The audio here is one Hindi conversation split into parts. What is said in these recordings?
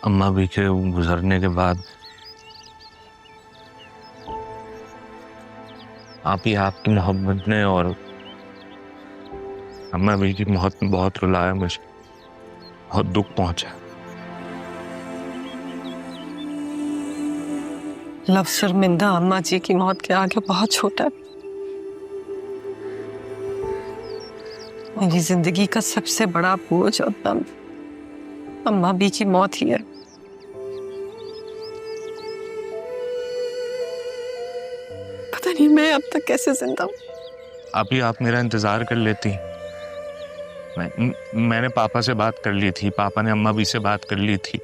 अम्मा भी के गुजरने के बाद आप ही आपकी मोहब्बत ने और अम्मा भी की मोहब्बत ने बहुत रुलाया मुझे, बहुत दुख पहुंचा। लफ्ज़ शर्मिंदा अम्मा जी की मौत के आगे बहुत छोटा है। मेरी जिंदगी का सबसे बड़ा बोझ और दम अम्मा भी की मौत ही है। पता नहीं मैं अब तक कैसे जिंदा हूँ। अभी आप मेरा इंतजार कर लेती। मैंने पापा से बात कर ली थी, पापा ने अम्मा भी से बात कर ली थी,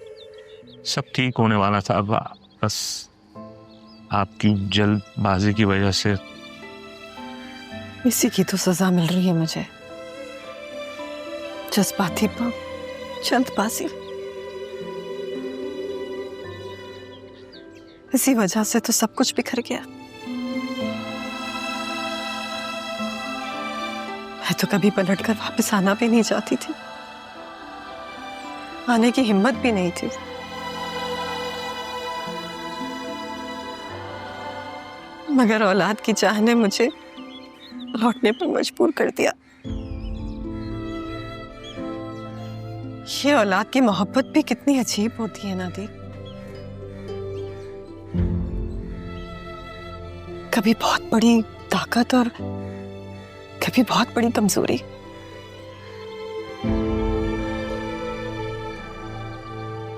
सब ठीक होने वाला था। अब बस आपकी जल्दबाजी की वजह से इसी की तो सजा मिल रही है मुझे। जज्बाती पर जल्दबाजी, इसी वजह से तो सब कुछ बिखर गया। मैं तो कभी पलटकर वापस आना भी नहीं चाहती थी, आने की हिम्मत भी नहीं थी। मगर औलाद की चाह ने मुझे लौटने पर मजबूर कर दिया। ये औलाद की मोहब्बत भी कितनी अजीब होती है नादी। कभी बहुत बड़ी ताकत और कभी बहुत बड़ी कमजोरी।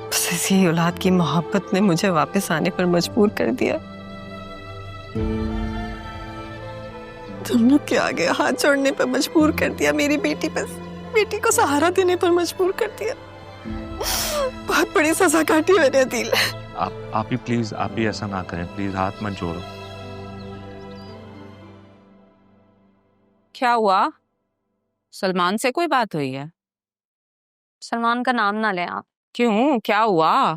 बस इसी औलाद की मोहब्बत ने मुझे वापस आने पर मजबूर कर दिया। तुम लोग के आगे हाथ जोड़ने पर मजबूर कर दिया। मेरी बेटी को सहारा देने पर मजबूर कर दिया। बहुत बड़ी सजा काटी मैंने दिल। आप ही प्लीज, आप ही ऐसा ना करें प्लीज, हाथ मत जोड़ो। क्या हुआ? सलमान से कोई बात हुई है? सलमान का नाम ना लें आप। क्यों, क्या हुआ?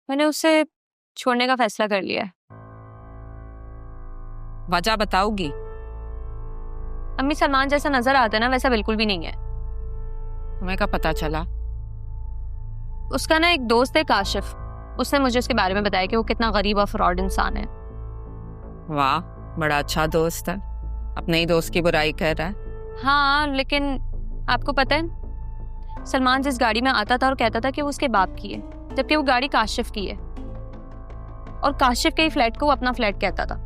मैंने उसे छोड़ने का फैसला कर लिया है। वजह बताओगी? अम्मी, सलमान जैसा नजर आता है ना वैसा बिल्कुल भी नहीं है। तुम्हें क्या पता चला? उसका ना एक दोस्त है काशिफ, उसने मुझे उसके बारे में बताया कि वो कितना गरीब और फ्रॉड इंसान है। वाह, बड़ा अच्छा दोस्त है, अपने ही दोस्त की बुराई कर रहा है। हाँ, लेकिन आपको पता है सलमान जिस गाड़ी में आता था और कहता था कि वो उसके बाप की है, जबकि वो गाड़ी काशिफ की है और काशिफ के ही फ्लैट को वो अपना फ्लैट कहता था।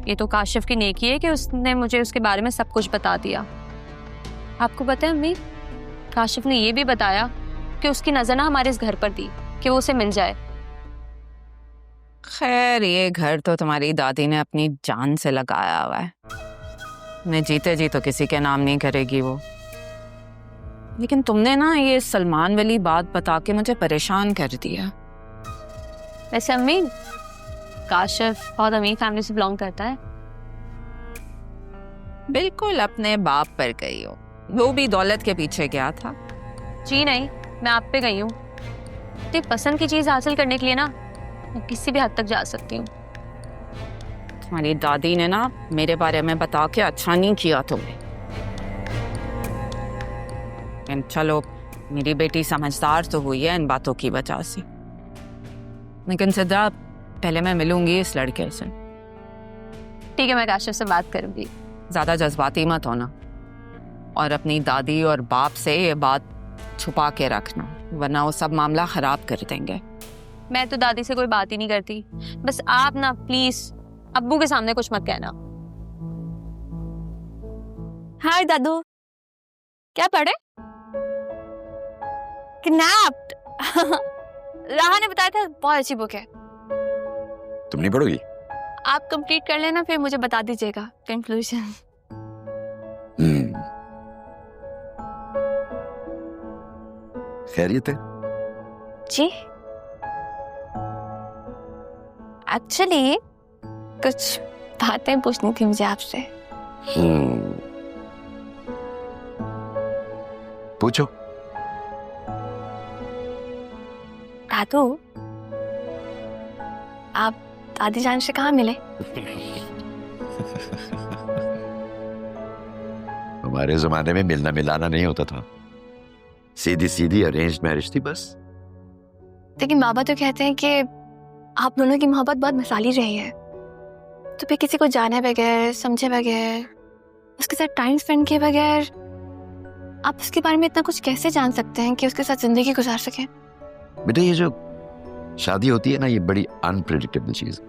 ये तो काशिफ की नेकी है कि उसने मुझे उसके बारे में सब कुछ बता दिया। आपको पता है अम्मी, काशिफ ने ये भी बताया कि उसकी नजर ना हमारे इस घर पर थी कि वो उसे मिल जाए। खैर, ये घर तो तुम्हारी दादी ने अपनी जान से लगाया हुआ है, मैं जीते जी तो किसी के नाम नहीं करेगी वो। लेकिन तुमने ना ये सलमान वाली बात बता के मुझे परेशान कर दिया। वैसे अम्मी, काशिफ बहुत अमीर फैमिली से बिलोंग करता है। बिल्कुल अपने बाप पर गई हो, वो भी दौलत के पीछे गया था। जी नहीं, मैं आप पे गई हूँ। अपनी पसंद की चीज हासिल करने के लिए ना मैं किसी भी हद तक जा सकती हूँ। तुम्हारी दादी ने ना मेरे बारे में बता के अच्छा नहीं किया तुम्हें। लेकिन चलो, मेरी बेटी समझदार तो हुई है इन बातों की वजह से। लेकिन सिद्धा, पहले मैं मिलूंगी इस लड़के से। ठीक है, मैं काशिफ से बात करूंगी। ज्यादा जज्बाती मत होना और अपनी दादी और बाप से ये बात छुपा के रखना, वरना वो सब मामला खराब कर देंगे। मैं तो दादी से कोई बात ही नहीं करती। बस आप ना प्लीज अब्बू के सामने कुछ मत कहना। हाय दादू, क्या पढ़े? किडनैप्ड। राहा ने बताया था, बहुत अच्छी बुक है। तुम नहीं पढ़ोगी? आप कंप्लीट कर लेना, फिर मुझे बता दीजिएगा कंक्लूजन। खैरियत है? जी, एक्चुअली कुछ बातें पूछनी थी मुझे आपसे। पूछो। दादू, आप दादी जान से कहाँ मिले? हमारे जमाने में मिलना मिलाना नहीं होता था, सीधी सीधी अरेंज्ड मैरिज थी बस। लेकिन बाबा तो कहते हैं कि आप दोनों की मोहब्बत बहुत मिसाली रही है, तो फिर किसी को जाने बगैर, समझे बगैर, उसके साथ टाइम स्पेंड किए बगैर आप उसके बारे में इतना कुछ कैसे जान सकते हैं कि उसके साथ जिंदगी गुजार सकें? बेटा ये जो शादी होती है ना, ये बड़ी अनप्रेडिक्टेबल चीज,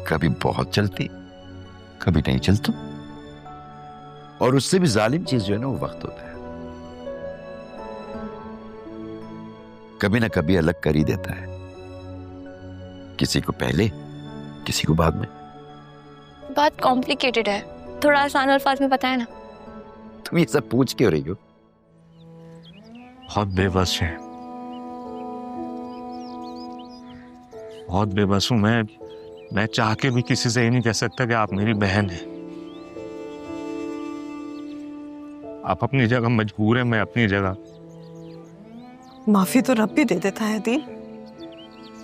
कभी बहुत चलती, कभी नहीं चलती, और उससे भी जालिम चीज जो है ना वो वक्त होता है, कभी ना कभी अलग कर ही देता है, किसी को पहले किसी को बाद में। बात कॉम्प्लिकेटेड है, थोड़ा आसान अल्फाज में बताया ना। तुम ये सब पूछ क्यों रही हो? बहुत बेबस है, बहुत बेबस हूं मैं चाह के भी किसी से ये नहीं कह सकता कि आप मेरी बहन हैं। आप अपनी जगह मजबूर हैं, मैं अपनी जगह। माफी तो रब भी दे देता है अदील,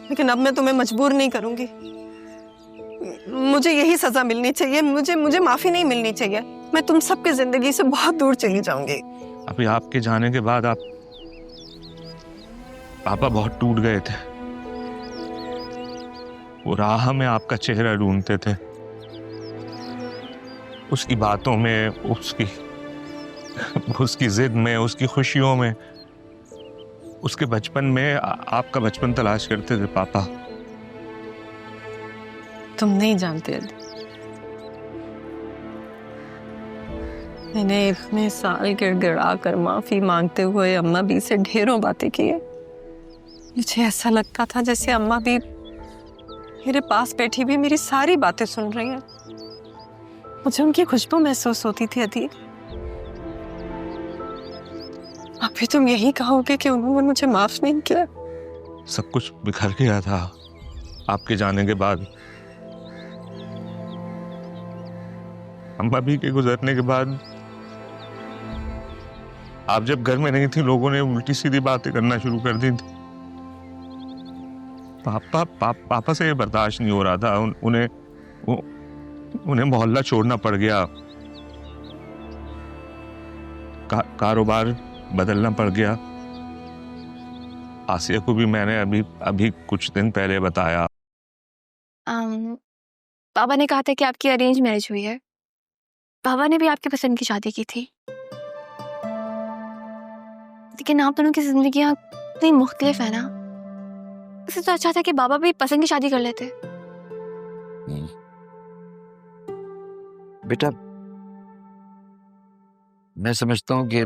लेकिन अब मैं तुम्हें मजबूर नहीं करूंगी। मुझे यही सजा मिलनी चाहिए, मुझे माफी नहीं मिलनी चाहिए। मैं तुम सबकी जिंदगी से बहुत दूर चली जाऊंगी। अभी आपके जाने के बाद पापा बहुत टूट गए थे, वो राह में आपका चेहरा ढूंढते थे, उसकी बातों में, उसकी जिद में, उसकी खुशियों में, उसके बचपन में आपका बचपन तलाश करते थे पापा। तुम नहीं जानते अदील, मैंने इतने साल गिड़गिड़ा कर माफी मांगते हुए अम्मा भी से ढेरों बातें की है। मुझे ऐसा लगता था जैसे अम्मा भी मेरे पास बैठी भी मेरी सारी बातें सुन रही हैं। मुझे उनकी खुशबू महसूस होती थी अदील। अभी तुम यही कहोगे कि उन्होंने मुझे माफ नहीं किया? सब कुछ बिखर गया था आपके जाने के बाद। अम्मा भी के गुजरने के बाद आप जब घर में नहीं थी, लोगों ने उल्टी सीधी बातें करना शुरू कर दी थी। पापा से ये बर्दाश्त नहीं हो रहा था। उन्हें मोहल्ला छोड़ना पड़ गया, कारोबार बदलना पड़ गया। आसिया को भी मैंने अभी कुछ दिन पहले बताया। बाबा ने कहा था कि आपकी अरेंज मैरिज हुई है। बाबा ने भी आपकी पसंद की शादी की थी, लेकिन आप दोनों की जिंदगियां इतनी मुख्तलिफ है ना, इससे तो अच्छा था कि बाबा भी पसंद की शादी कर लेते। बेटा मैं समझता हूं कि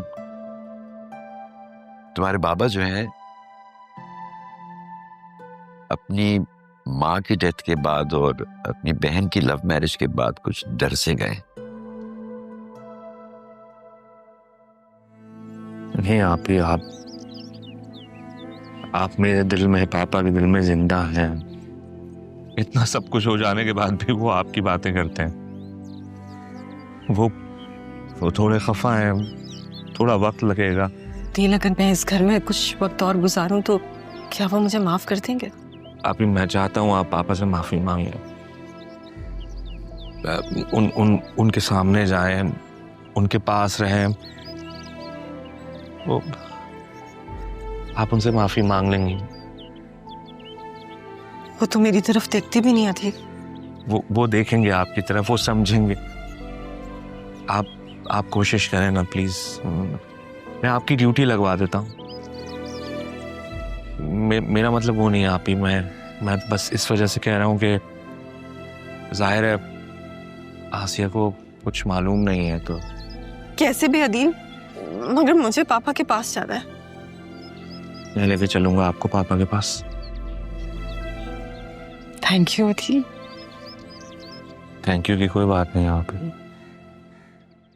तुम्हारे बाबा जो हैं अपनी माँ की डेथ के बाद और अपनी बहन की लव मैरिज के बाद कुछ डर से गए। नहीं आप मेरे दिल में, पापा के दिल में जिंदा हैं। इतना सब कुछ हो जाने के बाद भी वो आपकी बातें करते हैं। वो थोड़े खफा हैं, थोड़ा वक्त लगेगा। दिल, अगर मैं इस घर में कुछ वक्त और गुजारूं तो क्या वो मुझे माफ कर देंगे? अभी मैं चाहता हूँ आप पापा से माफी मांगे, उनके सामने जाएं, उनके पास रहें। वो आप उनसे माफी मांग लेंगी। वो तो मेरी तरफ देखती भी नहीं आती। वो देखेंगे आपकी तरफ, वो समझेंगे। आप कोशिश करें ना प्लीज। मैं आपकी ड्यूटी लगवा देता हूँ। मेरा मतलब वो नहीं है आप ही, मैं बस इस वजह से कह रहा हूँ कि जाहिर है आसिया को कुछ मालूम नहीं है। तो कैसे भी अदील, मगर मुझे पापा के पास जाना है। मैं लेके चलूंगा आपको पापा के पास। Thank you Adeel. Thank you की कोई बात नहीं। आप